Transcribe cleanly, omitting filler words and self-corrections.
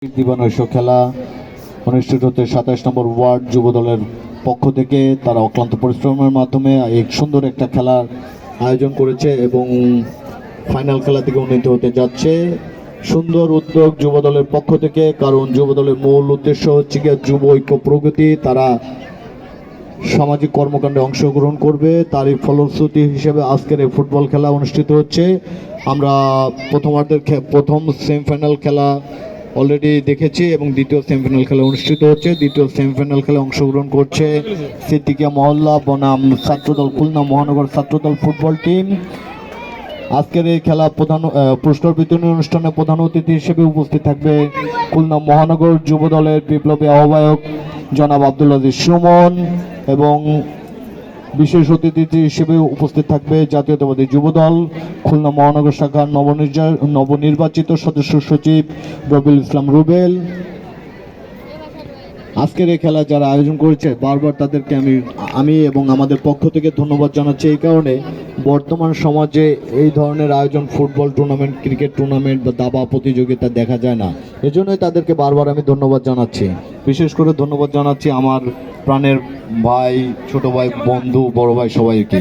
দিবানৈশ খেলা অনুষ্ঠিত হতে 27 নম্বর ওয়ার্ড যুব দলের পক্ষ থেকে তারা অক্লান্ত পরিশ্রমের মাধ্যমে এক সুন্দর একটা খেলার আয়োজন করেছে এবং ফাইনাল খেলা থেকে উন্নীত হতে যাচ্ছে। সুন্দর উদ্যোগ যুব দলের পক্ষ থেকে, কারণ যুব দলের মূল উদ্দেশ্য হচ্ছে গিয়ে যুব ঐক্য প্রগতি। তারা সামাজিক কর্মকাণ্ডে অংশগ্রহণ করবে, তারই ফলশ্রুতি হিসেবে আজকের এই ফুটবল খেলা অনুষ্ঠিত হচ্ছে। আমরা প্রথম সেমিফাইনাল খেলা অলরেডি দেখেছি এবং দ্বিতীয় সেমিফাইনাল খেলা অনুষ্ঠিত হচ্ছে। দ্বিতীয় সেমিফাইনাল খেলা অংশগ্রহণ করছে সিদ্দিকিয়া মহল্লা বনাম ছাত্রদল খুলনা মহানগর ছাত্রদল ফুটবল টিম। আজকের এই খেলা পুরস্কার বিতরণী অনুষ্ঠানে প্রধান অতিথি হিসেবে উপস্থিত থাকবে খুলনা মহানগর যুব দলের বিপ্লবী আহ্বায়ক জনাব আব্দুল আজিজ সুমন, এবং বিশেষ অতিথি হিসেবে উপস্থিত থাকবে জাতীয়তাবাদী যুবদল খুলনা মহানগর শাখার নবনির্বাচিত সদস্য সচিব রবিউল ইসলাম রুবেল। আজকের এই খেলা যারা আয়োজন করেছে বারবার তাদেরকে আমি এবং আমাদের পক্ষ থেকে ধন্যবাদ জানাচ্ছি। এই কারণে বর্তমান সমাজে এই ধরনের আয়োজন ফুটবল টুর্নামেন্ট, ক্রিকেট টুর্নামেন্ট বা দাবা প্রতিযোগিতা দেখা যায় না। এজন্যই তাদেরকে বারবার আমি ধন্যবাদ জানাচ্ছি। বিশেষ করে ধন্যবাদ জানাচ্ছি আমার প্রাণের ভাই, ছোট ভাই, বন্ধু, বড় ভাই, সবাইকে।